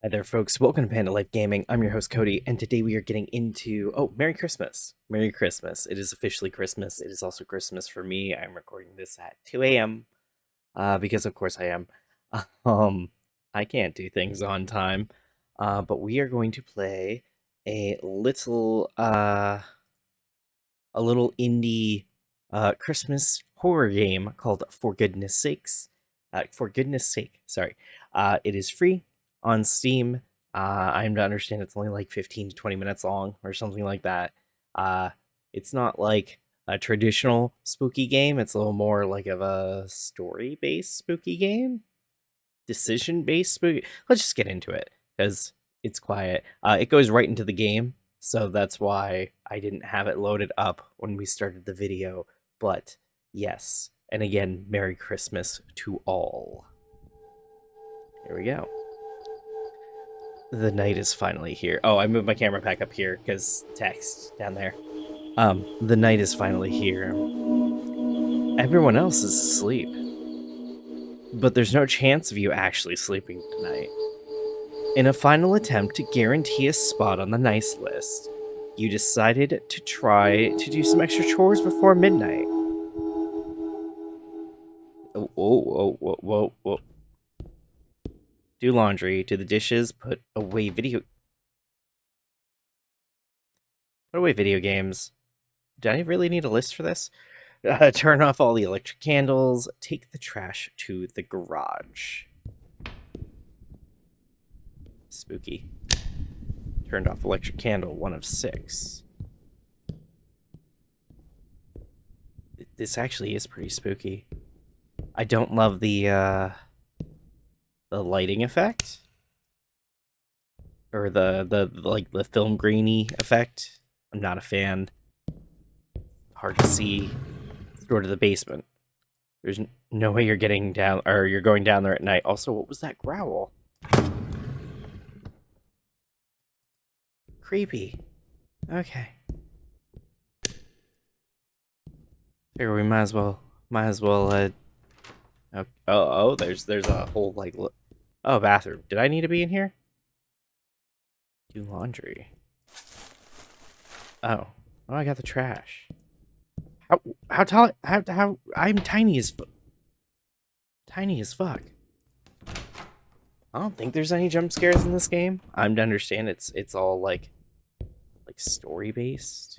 Hi there, folks. Welcome to Pandalife Gaming. I'm your host, Cody, and today we are getting into. Oh, Merry Christmas! Merry Christmas! It is officially Christmas. It is also Christmas for me. I'm recording this at 2 a.m. Because of course I am. Um, I can't do things on time. But we are going to play a little indie Christmas horror game called For Goodness Sakes. For goodness sake, sorry. It is free on Steam. I'm to understand it's only like 15 to 20 minutes long or something like that. Uh, it's not like a traditional spooky game. It's a little more like of a story-based spooky game, decision-based spooky. Let's just get into it because it's quiet. It goes right into the game, so that's why I didn't have it loaded up when we started the video. But yes, and again, Merry Christmas to all. Here we go. The night is finally here. Oh, I moved my camera back up here because text down there. The night is finally here. Everyone else is asleep, but there's no chance of you actually sleeping tonight. In a final attempt to guarantee a spot on the nice list, you decided to try to do some extra chores before midnight. Oh, whoa, whoa, whoa, whoa. Do laundry, do the dishes, put away video games. Do I really need a list for this? Turn off all the electric candles, take the trash to the garage. Spooky. Turned off electric candle, 1 of 6. This actually is pretty spooky. I don't love the lighting effect. Or the film grainy effect. I'm not a fan. Hard to see. Let's go to the basement. There's no way you're getting down, or you're going down there at night. Also, what was that growl? Creepy. Okay. Here, we might as well, there's a whole, like, oh, bathroom. Did I need to be in here? Do laundry. Oh, I got the trash. How tall, how, I'm tiny as fuck. I don't think there's any jump scares in this game. I'm to understand it's all, like story-based.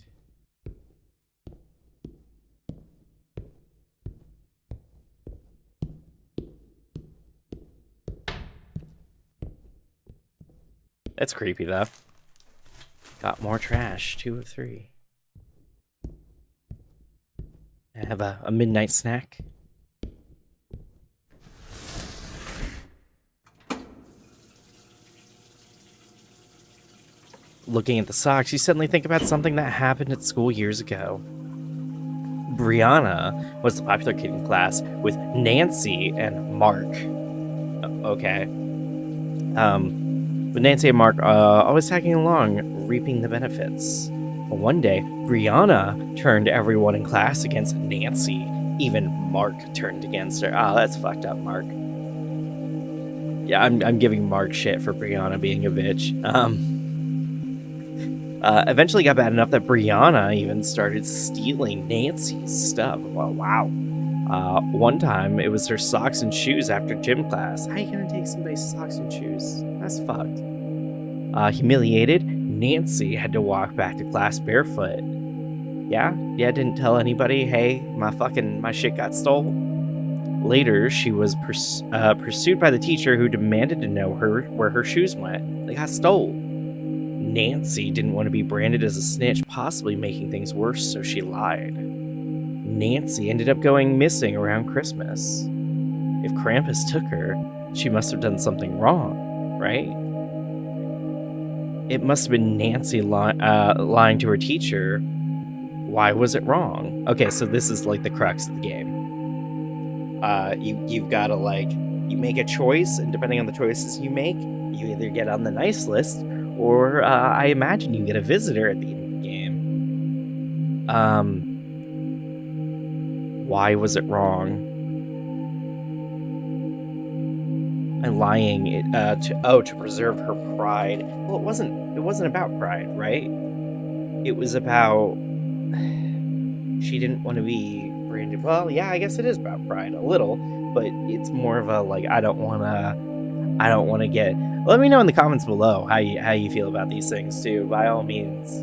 That's creepy, though. Got more trash. 2 of 3. I have a midnight snack. Looking at the socks, you suddenly think about something that happened at school years ago. Brianna was the popular kid in class with Nancy and Mark. Okay. But Nancy and Mark always tagging along, reaping the benefits. But one day, Brianna turned everyone in class against Nancy. Even Mark turned against her. Oh, that's fucked up, Mark. Yeah, I'm giving Mark shit for Brianna being a bitch. Eventually got bad enough that Brianna even started stealing Nancy's stuff. Well, wow. One time, it was her socks and shoes after gym class. How are you gonna take somebody's socks and shoes? That's fucked. Humiliated, Nancy had to walk back to class barefoot. Yeah, didn't tell anybody, hey, my shit got stole. Later, she was pursued by the teacher who demanded to know where her shoes went. They got stole. Nancy didn't want to be branded as a snitch, possibly making things worse, so she lied. Nancy ended up going missing around Christmas. If Krampus took her, she must have done something wrong, right? It must have been Nancy lying to her teacher. Why was it wrong? Okay, so this is like the crux of the game. You've got to, like, you make a choice, and depending on the choices you make, you either get on the nice list, or I imagine you get a visitor at the end of the game. Why was it wrong? and lying to preserve her pride. Well, it wasn't about pride, right? It was about she didn't want to be branded. Well, yeah, I guess it is about pride a little, but it's more of a like I don't want to get. Let me know in the comments below how you feel about these things too. By all means,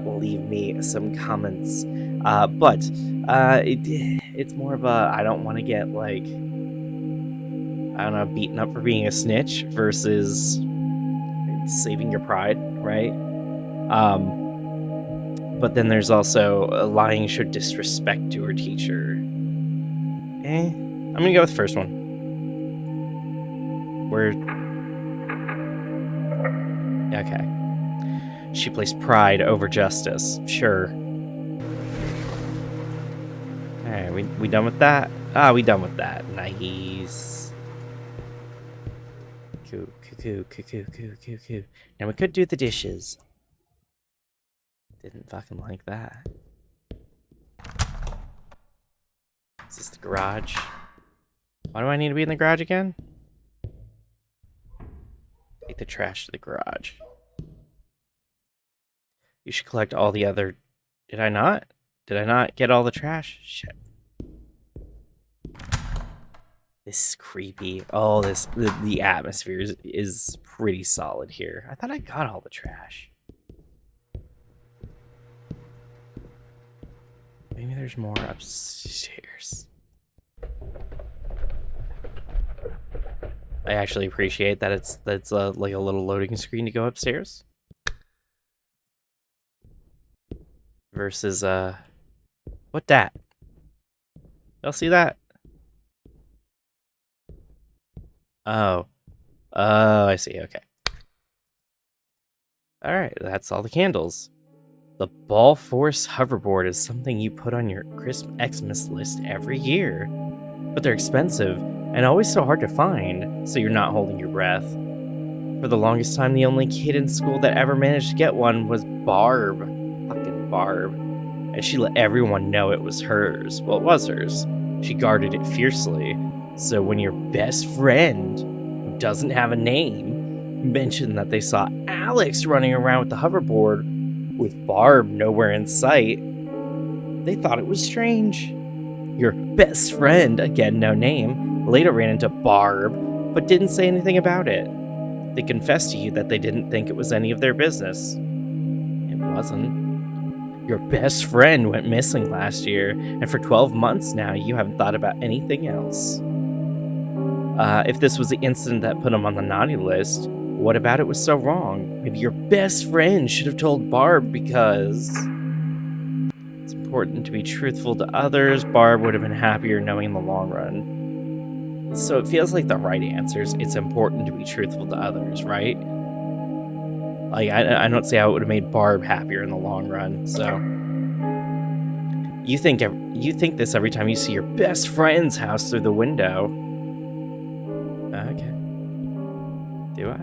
leave me some comments. But it's more of a I don't want to get like I don't know beaten up for being a snitch versus saving your pride, right? But then there's also lying showed disrespect to her teacher. I'm gonna go with the first one. Where okay. She placed pride over justice. Sure. Alright, we done with that? We done with that. Nice. Coo. Now we could do the dishes. Didn't fucking like that. Is this the garage? Why do I need to be in the garage again? Take the trash to the garage. You should collect all the other... Did I not? Did I not get all the trash? Shit. This is creepy. Oh, the atmosphere is pretty solid here. I thought I got all the trash. Maybe there's more upstairs. I actually appreciate that it's like a little loading screen to go upstairs. Versus what that? Y'all see that? Oh, I see. Okay. All right, that's all the candles. The Ball Force hoverboard is something you put on your Xmas list every year, but they're expensive and always so hard to find, so you're not holding your breath. For the longest time, the only kid in school that ever managed to get one was Barb. Fucking Barb. And she let everyone know it was hers. Well, it was hers. She guarded it fiercely. So when your best friend, who doesn't have a name, mentioned that they saw Alex running around with the hoverboard with Barb nowhere in sight, they thought it was strange. Your best friend, again no name, later ran into Barb, but didn't say anything about it. They confessed to you that they didn't think it was any of their business. It wasn't. Your best friend went missing last year, and for 12 months now, you haven't thought about anything else. If this was the incident that put him on the naughty list, what about it was so wrong? Maybe your best friend should have told Barb because it's important to be truthful to others. Barb would have been happier knowing in the long run. So it feels like the right answer is it's important to be truthful to others, right? Like, I don't see how it would have made Barb happier in the long run, so... You think this every time you see your best friend's house through the window. Okay. Do I?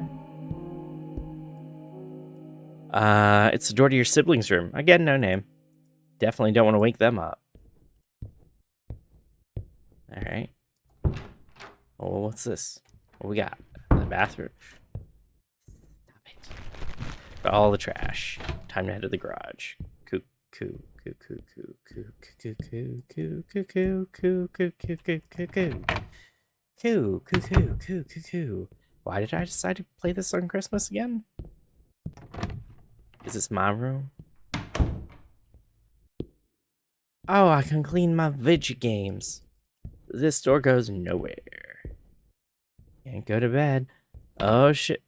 It's the door to your siblings' room. Again, no name. Definitely don't want to wake them up. Alright. Oh, what's this? What we got? The bathroom. All the trash. Time to head to the garage. Coo. Why did I decide to play this on Christmas again? Is this my room? Oh, I can clean my video games. This door goes nowhere. Can't go to bed. Oh shit.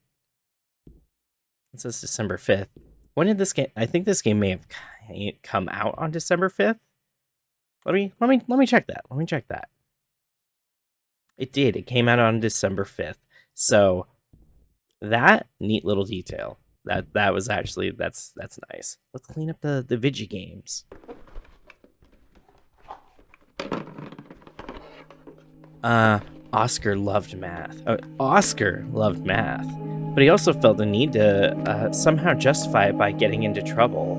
It says December 5th. When did this game? I think this game may have come out on December 5th. Let me check that. Let me check that. It did. It came out on December 5th. So that neat little detail. That was actually that's nice. Let's clean up the video games. Oscar loved math. Oscar loved math, but he also felt the need to somehow justify it by getting into trouble.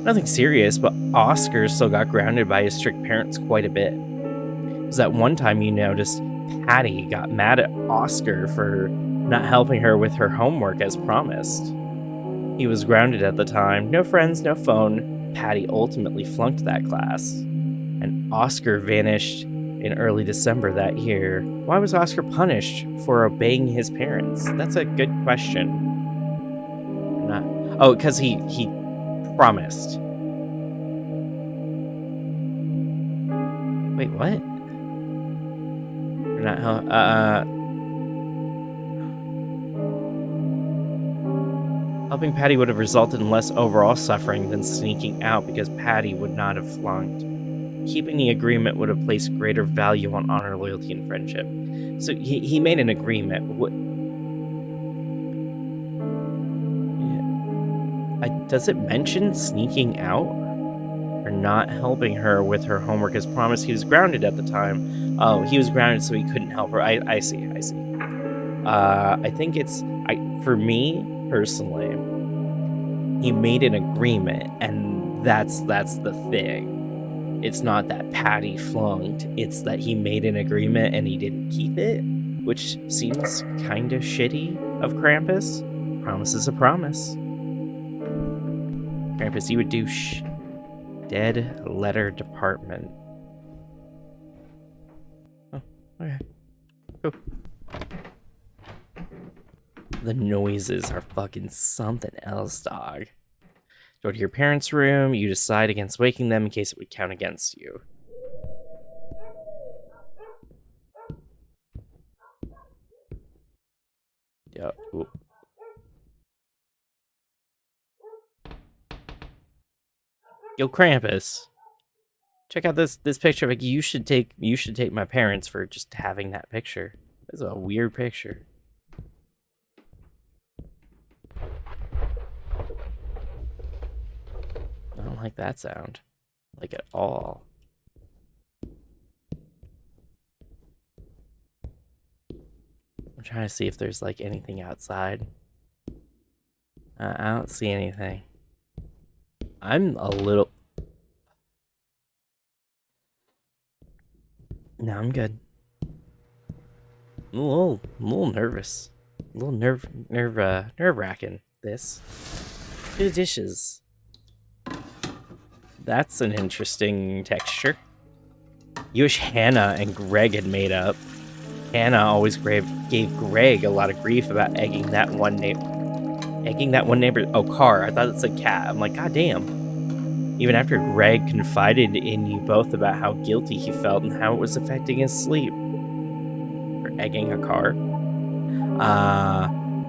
Nothing serious, but Oscar still got grounded by his strict parents quite a bit. It was that one time you noticed Patty got mad at Oscar for not helping her with her homework as promised. He was grounded at the time, no friends, no phone. Patty ultimately flunked that class, and Oscar vanished in early December that year. Why was Oscar punished for obeying his parents? That's a good question. Not. Oh, because he promised. Wait, what? Not helping Patty would have resulted in less overall suffering than sneaking out because Patty would not have flunked. Keeping the agreement would have placed greater value on honor, loyalty, and friendship. So he made an agreement. Does it mention sneaking out? Or not helping her with her homework as promised? He was grounded at the time. Oh, he was grounded so he couldn't help her. I see. I think it's... for me, personally, he made an agreement, and that's the thing. It's not that Patty flunked, it's that he made an agreement and he didn't keep it, which seems kind of shitty of Krampus. Promise is a promise. Krampus, you a douche. Dead letter department. Oh, okay. Cool. The noises are fucking something else, dog. Go to your parents' room. You decide against waking them in case it would count against you. Yeah. Ooh. Yo, Krampus. Check out this picture. Like, you should take my parents for just having that picture. That's a weird picture. I don't like that sound. Like, at all. I'm trying to see if there's, like, anything outside. I don't see anything. I'm a little... No, I'm good. I'm a little nervous. A little nerve-wracking, this. Two dishes. That's an interesting texture. You wish Hannah and Greg had made up. Hannah always gave Greg a lot of grief about egging that one neighbor. Oh, car. I thought it said cat. I'm like, god damn. Even after Greg confided in you both about how guilty he felt and how it was affecting his sleep. For egging a car.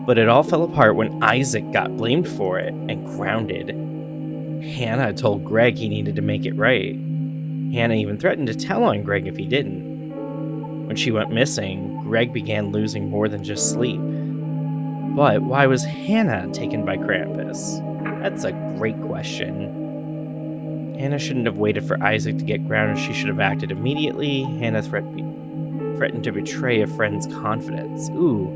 But it all fell apart when Isaac got blamed for it and grounded. Hannah told Greg he needed to make it right. Hannah even threatened to tell on Greg if he didn't. When she went missing, Greg began losing more than just sleep. But why was Hannah taken by Krampus? That's a great question. Hannah shouldn't have waited for Isaac to get grounded. She should have acted immediately. Hannah threatened to betray a friend's confidence. Ooh,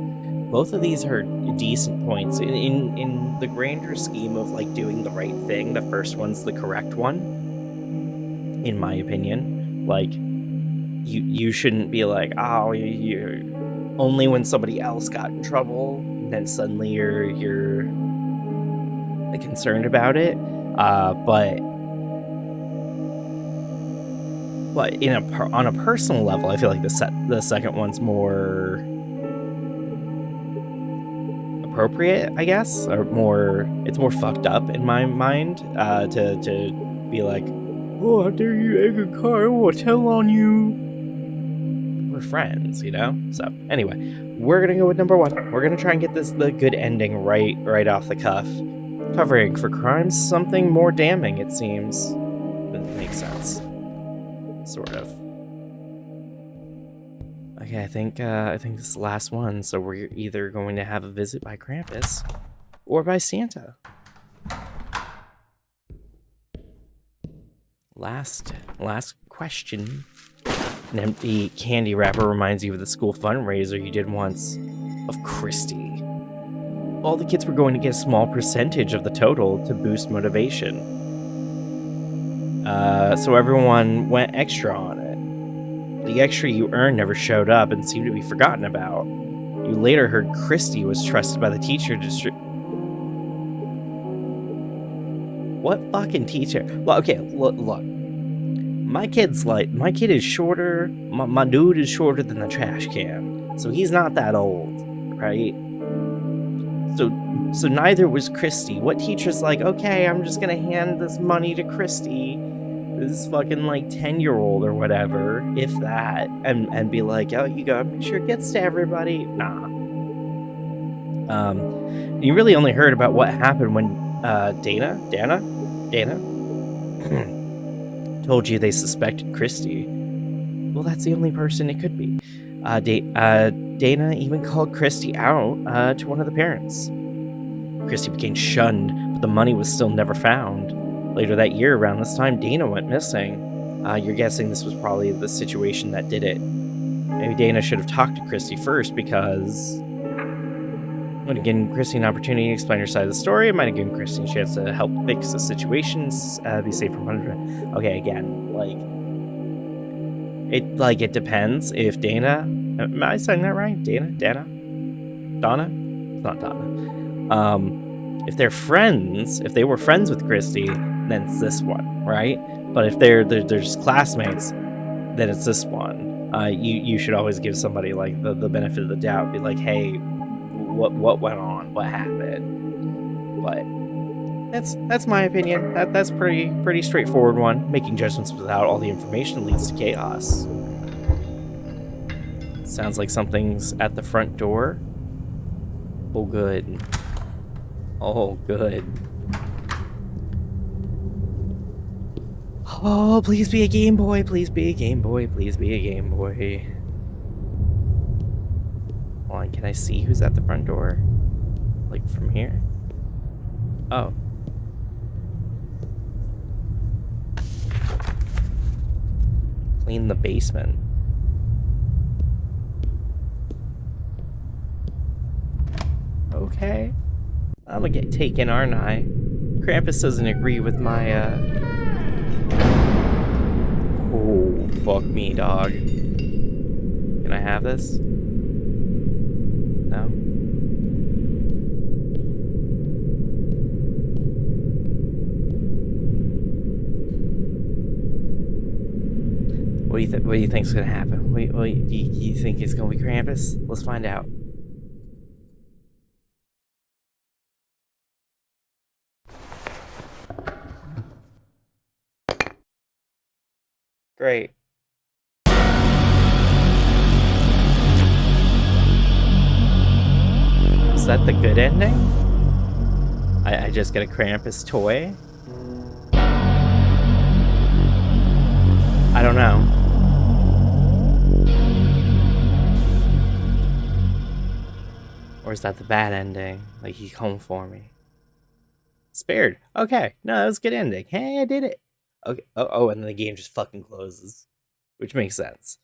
both of these are decent points. In the grander scheme of like doing the right thing, the first one's the correct one, in my opinion. Like, you shouldn't be like, oh, you only when somebody else got in trouble, and then suddenly you're concerned about it. But on a personal level, I feel like the second one's more appropriate, I guess, or it's more fucked up in my mind to be like, oh, how dare you egg a car? I will tell on you. We're friends, you know? So, anyway, we're gonna go with number one. We're gonna try and get the good ending right off the cuff. Covering for crimes something more damning, it seems. That makes sense. Sort of. Okay, I think this is the last one, so we're either going to have a visit by Krampus or by Santa. Last question. An empty candy wrapper reminds you of the school fundraiser you did once. Of Christy. All the kids were going to get a small percentage of the total to boost motivation. So everyone went extra on it. The extra you earned never showed up and seemed to be forgotten about. You later heard Christy was trusted by the teacher to What fucking teacher? Well, okay, look. My kid is shorter. My dude is shorter than the trash can, so he's not that old, right? So neither was Christy. What teacher's like, okay, I'm just gonna hand this money to Christy, this fucking like 10-year-old or whatever, if that, and be like, oh, you gotta make sure it gets to everybody. Nah. You really only heard about what happened when Dana told you they suspected Christy. Well, that's the only person it could be. Dana even called Christy out to one of the parents. Christy became shunned, but the money was still never found. Later that year, around this time, Dana went missing. You're guessing this was probably the situation that did it. Maybe Dana should have talked to Christy first, because when it given Christy an opportunity to explain her side of the story, it might have given Christy a chance to help fix the situation, be safe from punishment. Okay, again, it depends if Dana. Am I saying that right? Donna? It's not Donna. If they're friends, if they were friends with Christy, then it's this one, right? But if they're just classmates, then it's this one. You should always give somebody like the benefit of the doubt. Be like, hey, what went on? What happened? But that's my opinion. That's pretty straightforward one. Making judgments without all the information leads to chaos. Sounds like something's at the front door. Oh, good. Oh, good. Oh, please be a Game Boy. Please be a Game Boy. Please be a Game Boy. Hold on, can I see who's at the front door? Like, from here? Oh. Clean the basement. Okay. I'm gonna get taken, aren't I? Krampus doesn't agree with my, Oh, fuck me, dog. Can I have this? No? What do you think's gonna happen? You think it's gonna be Krampus? Let's find out. Great. Is that the good ending? I just get a Krampus toy? I don't know. Or is that the bad ending? Like, he come for me. Spared. Okay. No, that was a good ending. Hey, I did it. Okay. Oh, and then the game just fucking closes. Which makes sense.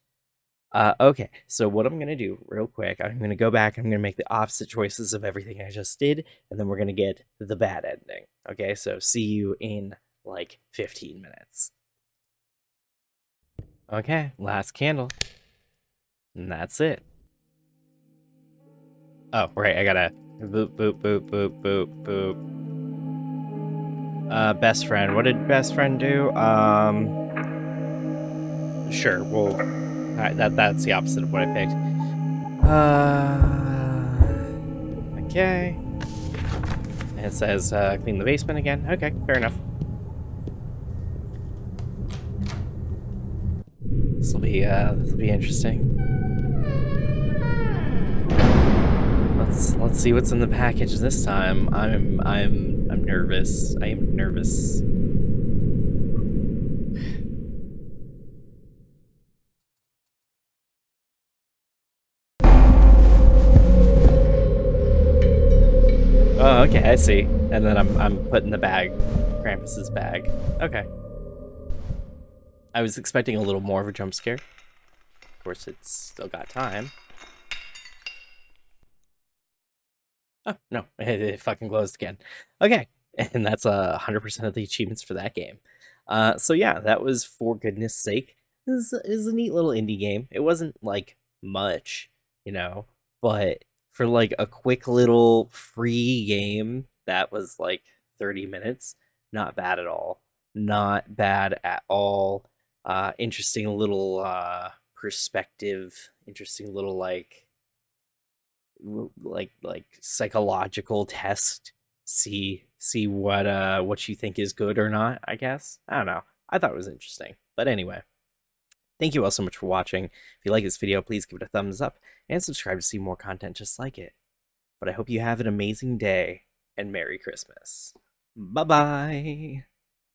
Okay, so what I'm gonna do real quick, I'm gonna go back, I'm gonna make the opposite choices of everything I just did, and then we're gonna get the bad ending. Okay, so see you in like 15 minutes. Okay, last candle. And that's it. Oh, right, I gotta boop, boop, boop, boop, boop, boop. Best friend. What did best friend do? Sure, well, that's the opposite of what I picked. Okay. And it says, clean the basement again. Okay, fair enough. This'll be interesting. Let's see what's in the package this time. I'm nervous. I am nervous. Oh, okay, I see. And then I'm putting the bag, Krampus's bag. Okay. I was expecting a little more of a jump scare. Of course, it's still got time. Oh, no, it fucking closed again. Okay, and that's 100% of the achievements for that game. So yeah, that was For Goodness Sake. it was a neat little indie game. It wasn't like much, but for like a quick little free game that was like 30 minutes, not bad at all. Not bad at all. Interesting little perspective, interesting little like psychological test. See what you think is good or not, I guess. I don't know. I thought it was interesting. But anyway, thank you all so much for watching. If you like this video, please give it a thumbs up and subscribe to see more content just like it. But I hope you have an amazing day and Merry Christmas. Bye-bye.